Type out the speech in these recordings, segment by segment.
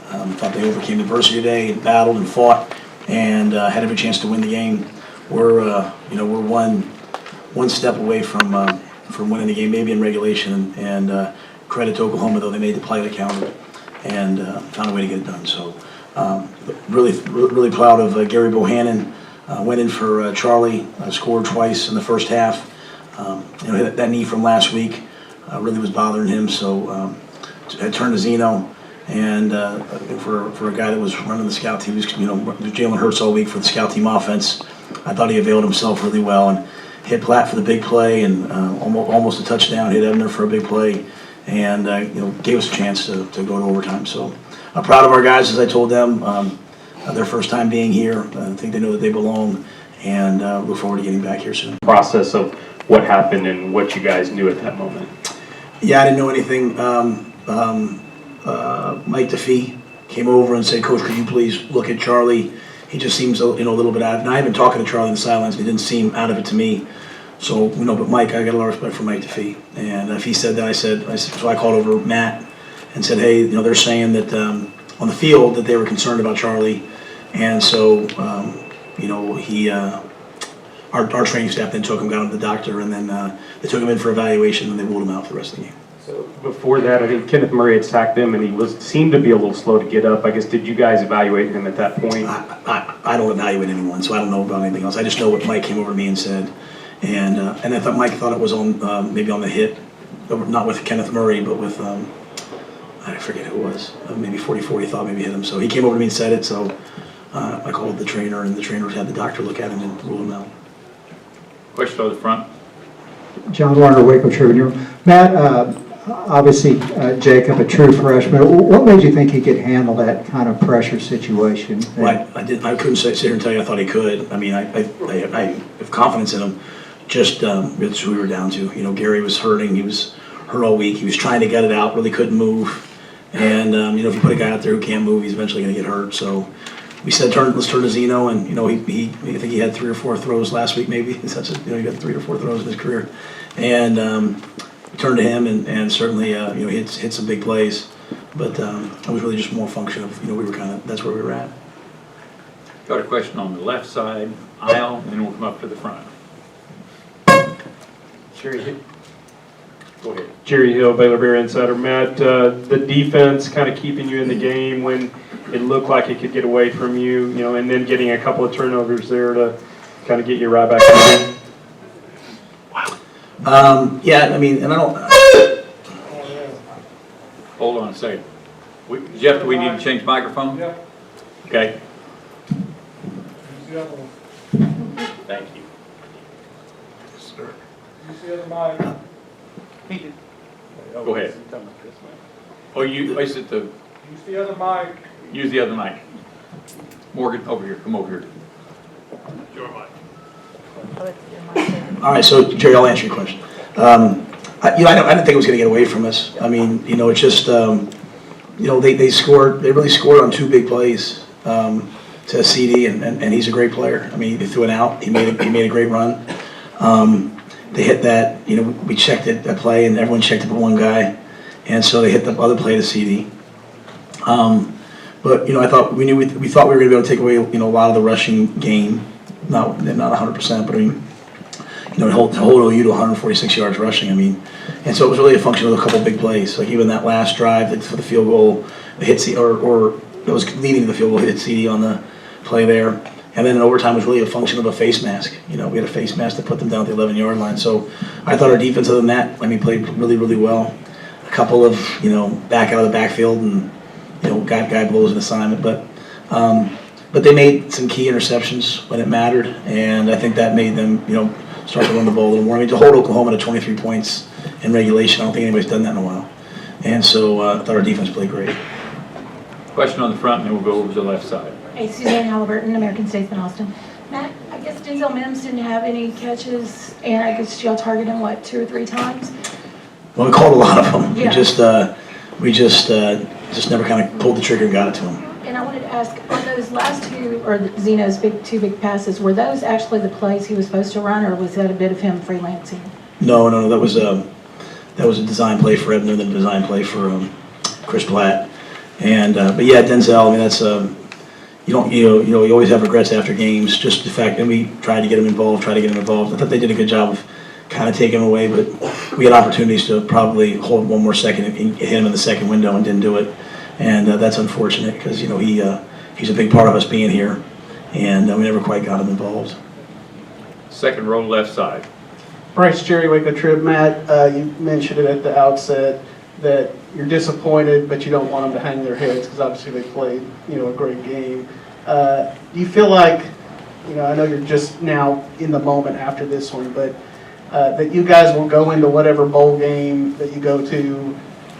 Thought they overcame adversity today and battled and fought and had every chance to win the game. We're one step away from winning the game, maybe in regulation. And credit to Oklahoma, though, they made the play that counted and found a way to get it done. So really proud of Gary Bohannon. Went in for Charlie, scored twice in the first half. That knee from last week really was bothering him, so I turned to Zeno. And for a guy that was running the scout team, Jalen Hurts all week for the scout team offense, I thought he availed himself really well and hit Platt for the big play and almost a touchdown, hit Ebner for a big play, and gave us a chance to go to overtime. So I'm proud of our guys, as I told them. Their first time being here. I think they know that they belong, and look forward to getting back here soon. Process of what happened and what you guys knew at that moment. Yeah, I didn't know anything. Mike DeFee came over and said, "Coach, could you please look at Charlie? He just seems a little bit out of it." And I have been talking to Charlie in the sidelines, but he didn't seem out of it to me. So, but Mike, I got a lot of respect for Mike DeFee. And if he said that, I said, so I called over Matt and said, "Hey, they're saying that on the field that they were concerned about Charlie." And so, our training staff then took him, got him to the doctor, and then they took him in for evaluation, and they ruled him out for the rest of the game. So before that, I think Kenneth Murray had sacked him, and he seemed to be a little slow to get up. I guess, did you guys evaluate him at that point? I don't evaluate anyone, so I don't know about anything else. I just know what Mike came over to me and said, and I thought Mike thought it was on maybe on the hit, not with Kenneth Murray, but with I forget who it was, maybe 44. He thought maybe hit him, so he came over to me and said it. So I called the trainer, and the trainer had the doctor look at him and rule him out. Question on the front. John Warner, Waco Tribune. Matt, obviously Jacob, a true freshman. What made you think he could handle that kind of pressure situation? Well, I couldn't sit here and tell you I thought he could. I mean, I have confidence in him. Just it's who we were down to. Gary was hurting. He was hurt all week. He was trying to get it out, really couldn't move. And if you put a guy out there who can't move, he's eventually going to get hurt. So we said, let's turn to Zeno, and I think he had 3 or 4 throws last week, maybe. He got 3 or 4 throws in his career, and we turned to him, and certainly hit some big plays, but it was really just more a function of we were that's where we were at. Got a question on the left side aisle, and then we'll come up to the front. Go ahead. Jerry Hill, Baylor Bear Insider. Matt, the defense kind of keeping you in the game when it looked like it could get away from you, and then getting a couple of turnovers there to kind of get you right back in the game. Yeah, I mean, and I don't. Hold on a second. Jeff, do we need to change the microphone? Yeah. Okay. Thank you. Sir. Use the other mic. Go ahead. Oh, is it the? Use the other mic. Use the other mic. Morgan, over here. Come over here. Your mic. All right, so Jerry, I'll answer your question. I didn't think it was going to get away from us. I mean, it's just they scored. They really scored on 2 big plays to CD, and he's a great player. I mean, they threw it out. He made a great run. They hit that. We checked it, that play, and everyone checked it but one guy, and so they hit the other play to CD. But I thought we thought we were going to be able to take away a lot of the rushing game. Not 100%, but I mean, hold OU to 146 yards rushing. I mean, and so it was really a function of a couple big plays. Like even that last drive for the field goal, the hit CD, or that was leading to the field goal, hit CD on the play there. And then in overtime was really a function of a face mask. We had a face mask that put them down at the 11-yard line. So I thought our defense, other than that, played really, really well. A couple of back out of the backfield and guy blows an assignment, but they made some key interceptions when it mattered, and I think that made them, start to run the ball a little more. I mean, to hold Oklahoma to 23 points in regulation, I don't think anybody's done that in a while. And so I thought our defense played great. Question on the front, and then we'll go over to the left side. Hey, Suzanne Halliburton, American Statesman, Austin. Matt, I guess Denzel Mims didn't have any catches, and I guess y'all targeted him, 2 or 3 times? Well, we called a lot of them. Yeah. We just never kind of pulled the trigger and got it to him. And I wanted to ask, on those last 2, or Zeno's 2 big passes, were those actually the plays he was supposed to run, or was that a bit of him freelancing? No, that was a design play for Ebner, then a design play for Chris Platt. And, but yeah, Denzel, I mean, that's, you always have regrets after games, just the fact that we tried to get him involved. I thought they did a good job of kind of taking him away, but we had opportunities to probably hold one more second and hit him in the second window and didn't do it. And that's unfortunate because, he's a big part of us being here, and we never quite got him involved. Second row, left side. Bryce, Jerry, Waco Trib. Matt, you mentioned it at the outset that you're disappointed, but you don't want them to hang their heads because obviously they played, a great game. Do you feel like, I know you're just now in the moment after this one, but that you guys will go into whatever bowl game that you go to,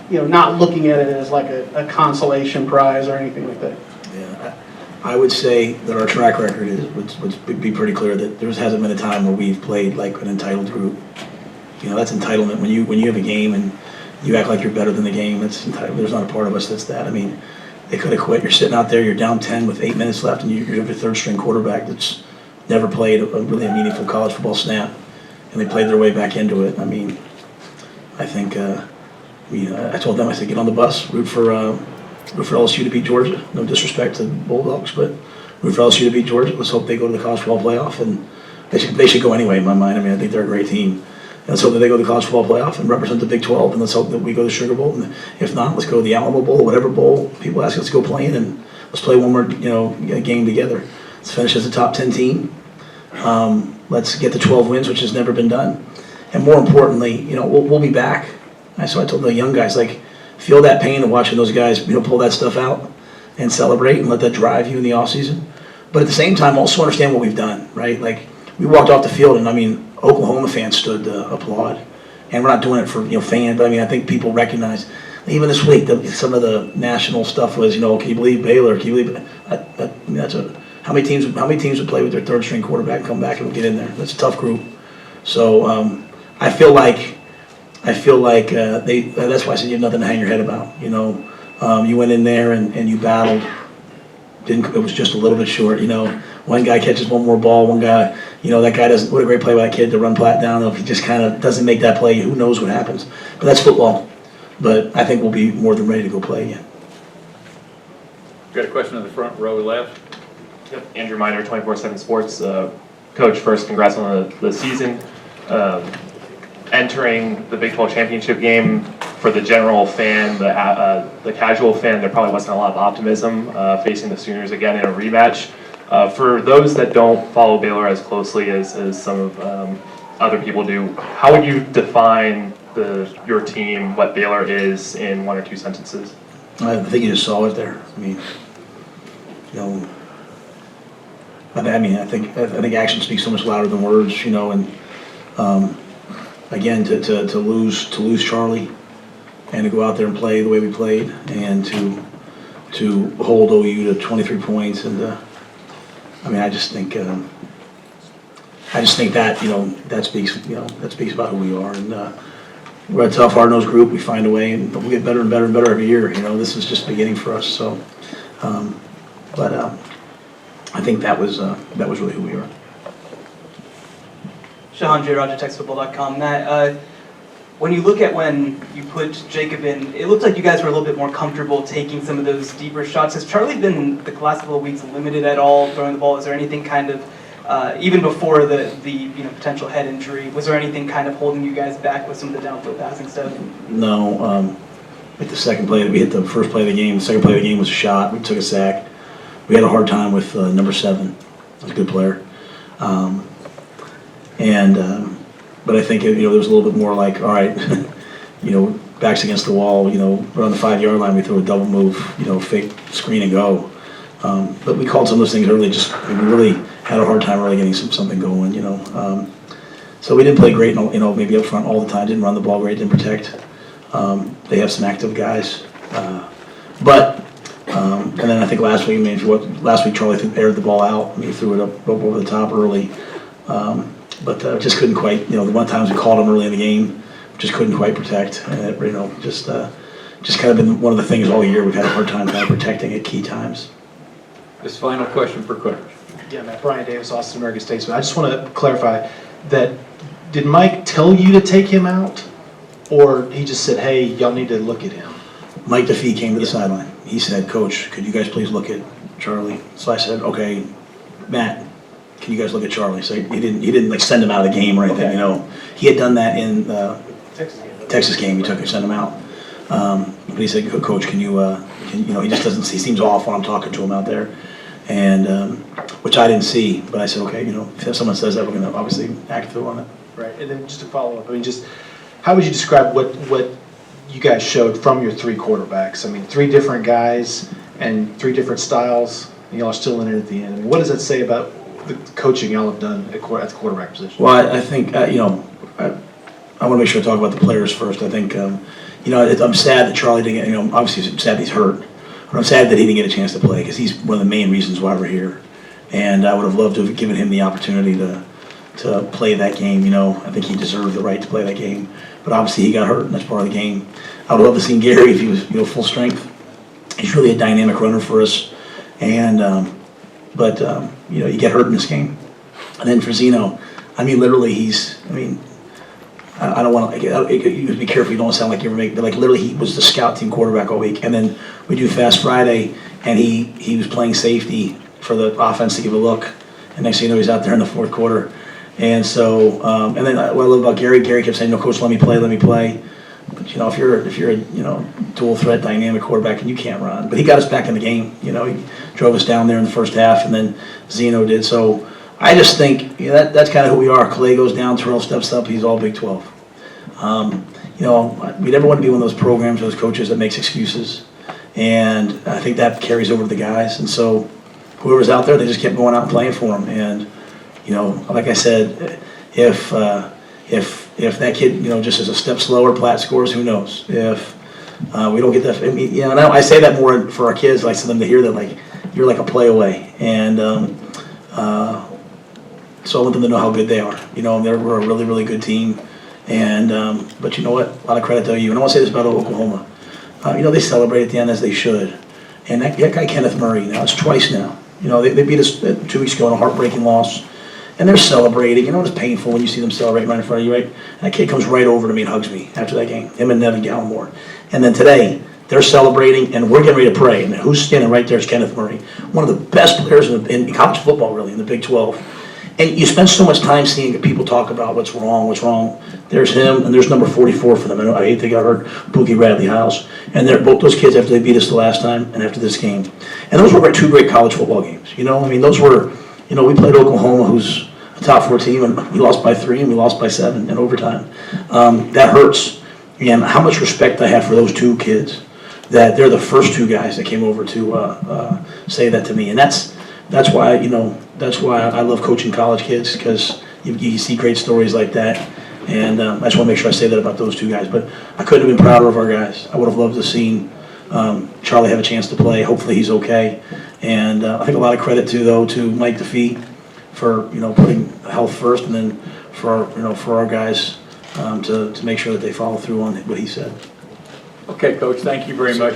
not looking at it as like a consolation prize or anything like that? Yeah, I would say that our track record would be pretty clear that there hasn't been a time where we've played like an entitled group. That's entitlement. When you have a game and you act like you're better than the game, that's entitled. There's not a part of us that's that. I mean, they could have quit. You're sitting out there, you're down 10 with 8 minutes left, and you have a third-string quarterback that's never played really a meaningful college football snap, and they played their way back into it. I mean, I think I told them, I said, get on the bus, root for LSU to beat Georgia. No disrespect to the Bulldogs, but root for LSU to beat Georgia. Let's hope they go to the college football playoff, and they should go anyway in my mind. I mean, I think they're a great team. And let's hope that they go to the college football playoff and represent the Big 12, and let's hope that we go to the Sugar Bowl. And if not, let's go to the Alamo Bowl or whatever bowl people ask us to go play in, and let's play one more game together. Let's finish as a top 10 team. Let's get the 12 wins, which has never been done. And more importantly, we'll be back. So I told the young guys, feel that pain of watching those guys, pull that stuff out and celebrate and let that drive you in the offseason. But at the same time, also understand what we've done, right? We walked off the field, and Oklahoma fans stood to applaud. And we're not doing it for fans, but I think people recognize. Even this week, some of the national stuff was, can you believe Baylor? Can you believe how many teams would play with their third-string quarterback and come back and get in there? That's a tough group. So I feel like that's why I said you have nothing to hang your head about. You went in there and you battled. It was just a little bit short. One guy catches one more ball. One guy, that guy doesn't. What a great play by that kid to run Platt down. If he just kind of doesn't make that play, who knows what happens? But that's football. But I think we'll be more than ready to go play again. Got a question in the front row, left. Yep, Andrew Miner, 24/7 Sports. Coach, first, congrats on the season. Entering the Big 12 championship game, for the general fan, the casual fan, there probably wasn't a lot of optimism facing the Sooners again in a rematch. For those that don't follow Baylor as closely as some of other people do, how would you define your team, what Baylor is, in one or two sentences? I think you just saw it there. I think action speaks so much louder than words, and again, to lose Charlie and to go out there and play the way we played and to hold OU to 23 points and I just think that that speaks about who we are, and we're a tough, hard-nosed group. We find a way, and we'll get better and better and better every year. This is just the beginning for us. So, but I think that was really who we are. Sean J. Roger, TexasFootball.com. Matt, when you look at when you put Jacob in, it looked like you guys were a little bit more comfortable taking some of those deeper shots. Has Charlie been the last couple of weeks limited at all throwing the ball? Is there anything kind of, even before the potential head injury, was there anything kind of holding you guys back with some of the downfield passing stuff? No. At the second play, we hit the first play of the game. The second play of the game was a shot. We took a sack. We had a hard time with number 7. He's a good player. But I think there was a little bit more like, all right, backs against the wall, we're on the 5-yard line, we throw a double move, fake screen and go. But we called some of those things early. We really had a hard time really getting something going, So we didn't play great, maybe up front all the time. Didn't run the ball great, didn't protect. They have some active guys, and then I think last week Charlie aired the ball out. He threw it up over the top early. But just couldn't quite, the one times we called him early in the game, just couldn't quite protect. And it, just kind of been one of the things all year we've had a hard time kind of protecting at key times. This final question for Coach. Yeah, Matt. Brian Davis, Austin American Statesman. I just want to clarify that, did Mike tell you to take him out, or he just said, hey, y'all need to look at him? Mike DeFee came to the sideline. he said, "Coach, could you guys please look at Charlie?" So I said, "Okay, Matt, can you guys look at Charlie?" So he didn't like send him out of the game or anything, you know. He had done that in Texas game. He took and sent him out. But he said, "Coach, can you know, he just doesn't. He seems off when I'm talking to him out there." And which I didn't see, but I said, okay, you know, if someone says that, we're going to obviously act through on it. Right, and then just to follow up, I mean, just, how would you describe what you guys showed from your three quarterbacks? I mean, three different guys and three different styles, and y'all are still in it at the end. I mean, what does that say about the coaching y'all have done at the quarterback position? Well, I think, you know, I want to make sure I talk about the players first. I think, you know, I'm sad that Charlie didn't get, you know, obviously I'm sad he's hurt. But I'm sad that he didn't get a chance to play because he's one of the main reasons why we're here. And I would have loved to have given him the opportunity to play that game. You know, I think he deserved the right to play that game. But obviously he got hurt, and that's part of the game. I would love to see Gary if he was, you know, full strength. He's really a dynamic runner for us. And you know, you get hurt in this game. And then for Zeno, I mean, literally I don't want to, you be careful you don't sound like you ever make, but like literally he was the scout team quarterback all week. And then we do Fast Friday, and he was playing safety for the offense to give a look. And next thing you know, he's out there in the fourth quarter. And so, and then what I love about Gary kept saying, "No, coach, let me play." But you know, if you're a, you know, dual threat dynamic quarterback and you can't run, but he got us back in the game. You know, he drove us down there in the first half, and then Zeno did. So I just think, you know, that's kind of who we are. Clay goes down, Terrell steps up. He's all Big 12. You know, we never want to be one of those programs, those coaches that makes excuses, and I think that carries over to the guys. And so whoever's out there, they just kept going out and playing for them. And you know, like I said, if that kid, you know, just is a step slower, Platt scores, who knows? If we don't get that, I mean, you know, and I say that more for our kids, like for them to hear that, like you're like a play away, and so I want them to know how good they are. You know, we're a really, really good team. And but you know what? A lot of credit to you. And I want to say this about Oklahoma. You know, they celebrate at the end as they should. And that guy Kenneth Murray, now it's twice now. You know, they beat us 2 weeks ago in a heartbreaking loss. And they're celebrating. You know, it's painful when you see them celebrating right in front of you, right? And that kid comes right over to me and hugs me after that game. Him and Nevin Gallimore. And then today, they're celebrating, and we're getting ready to pray. And who's standing right there is Kenneth Murray, one of the best players in college football, really, in the Big 12. And you spend so much time seeing people talk about what's wrong. There's him, and there's number 44 for them. I hate they got hurt, Boogie Radley House. And they're both those kids after they beat us the last time and after this game. And those were 2 great college football games. You know, I mean, those were, you know, we played Oklahoma, who's a top 4 team, and we lost by 3 and we lost by 7 in overtime. That hurts. And how much respect I have for those 2 kids, that they're the first 2 guys that came over to say that to me. And that's why, you know, that's why I love coaching college kids, because you see great stories like that. And I just want to make sure I say that about those 2 guys. But I couldn't have been prouder of our guys. I would have loved to have seen Charlie have a chance to play. Hopefully he's okay. And I think a lot of credit to Mike DeFee for, you know, putting health first, and then for our guys to make sure that they follow through on what he said. Okay, Coach, thank you very much.